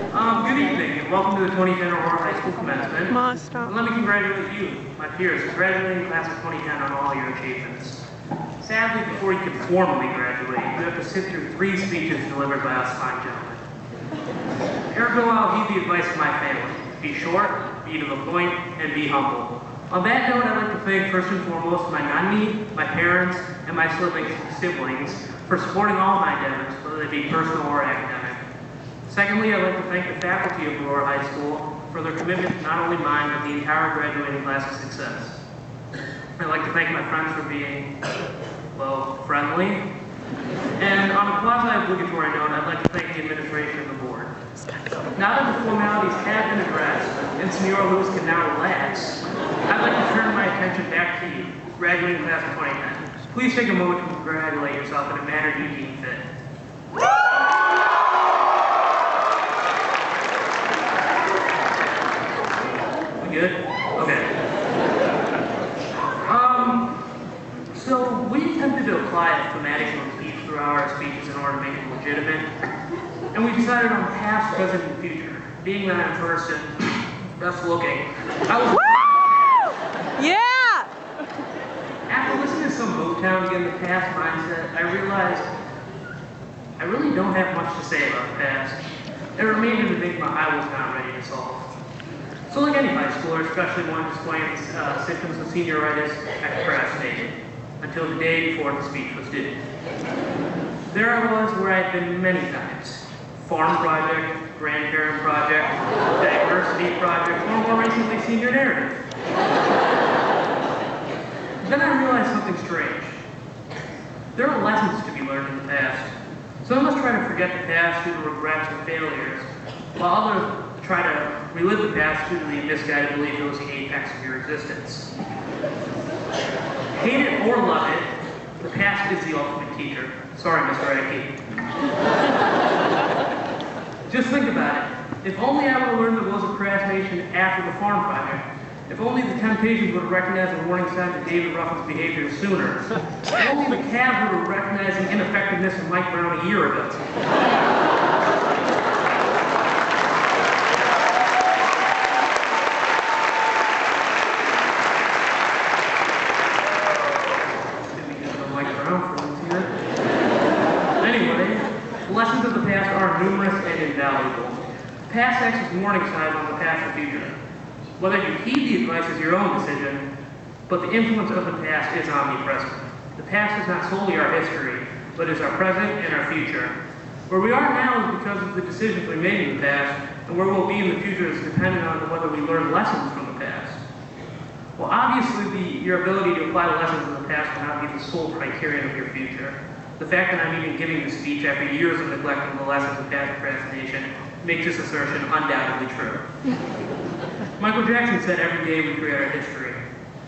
Good evening, and welcome to the 2010 Aurora High School Commencement. And let me congratulate you, my peers, graduating class of 2010 on all your achievements. Sadly, before you can formally graduate, you have to sit through 3 speeches delivered by us fine gentlemen. Ergo, I'll heed the advice of my family. Be short, be to the point, and be humble. On that note, I'd like to thank first and foremost my nanny, my parents, and my siblings for supporting all my endeavors, whether they be personal or academic. Secondly, I'd like to thank the faculty of Aurora High School for their commitment to not only mine, but the entire graduating class's success. I'd like to thank my friends for being, well, friendly. And on a quasi-obligatory note, I'd like to thank the administration of the board. Now that the formalities have been addressed, and Senora Lewis can now relax, I'd like to turn my attention back to you, graduating class of 2010. Please take a moment to congratulate yourself in a manner you deem fit. Good? Okay. So we attempted to apply a thematic motif throughout our speeches in order to make it legitimate. And we decided on past, present, and future. Being that in person, best looking, I was... Woo! Yeah! After listening to some Motown to get in the past mindset, I realized I really don't have much to say about the past. It remained an enigma I was not ready to solve. So like any high schooler, especially one displaying symptoms of senioritis, I procrastinated until the day before the speech was due. There I was where I had been many times. Farm project, grandparent project, diversity project, or more recently, senior narrative. Then I realized something strange. There are lessons to be learned in the past. Some of us try to forget the past due to regrets and failures, while others try to relive the past due to the misguided belief it was the apex of your existence. Hate it or love it, the past is the ultimate teacher. Sorry, Mr. Ike. Just think about it. If only I would have learned there was a procrastination after the farm project. If only the Temptations would have recognized the warning signs of David Ruffin's behavior sooner. If only the Cavs would have recognized the ineffectiveness of Mike Brown a year ago. Lessons of the past are numerous and invaluable. The past acts as warning signs on the path to the future. Whether you heed the advice is your own decision, but the influence of the past is omnipresent. The past is not solely our history, but is our present and our future. Where we are now is because of the decisions we made in the past, and where we'll be in the future is dependent on whether we learn lessons from the past. Well, obviously, your ability to apply the lessons of the past will not be the sole criterion of your future. The fact that I'm even giving this speech after years of neglecting the lessons of past procrastination makes this assertion undoubtedly true. Michael Jackson said every day we create our history.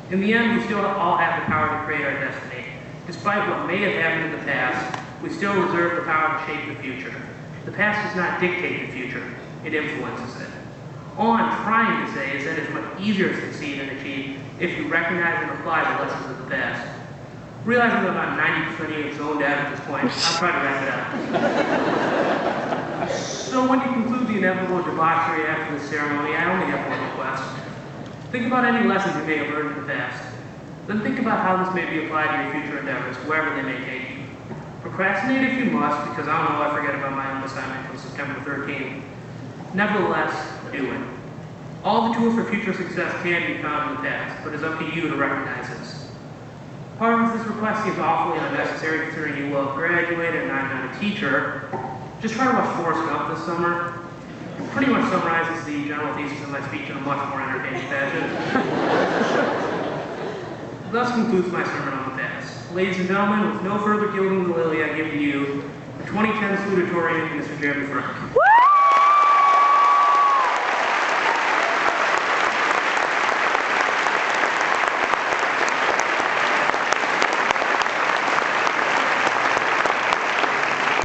In the end, we still all have the power to create our destiny. Despite what may have happened in the past, we still reserve the power to shape the future. The past does not dictate the future, it influences it. All I'm trying to say is that it's much easier to succeed and achieve if you recognize and apply the lessons of the past. Realizing that about 90% of you have zoned out at this point, I'll try to wrap it up. So when you conclude the inevitable debauchery after the ceremony, I only have one request. Think about any lessons you may have learned in the past. Then think about how this may be applied to your future endeavors, wherever they may take you. Procrastinate if you must, because I don't know, I forget about my own assignment until September 13th. Nevertheless, do it. All the tools for future success can be found in the past, but it's up to you to recognize this. Part of this request seems awfully unnecessary considering you will have graduated and I'm not a teacher. Just try to watch Forrest Gump this summer. It pretty much summarizes the general thesis of my speech in a much more entertaining fashion. Thus concludes my sermon on the past. Ladies and gentlemen, with no further gilding the lily, I give to you the 2010 salutatorian, Mr. Jeremy Frank.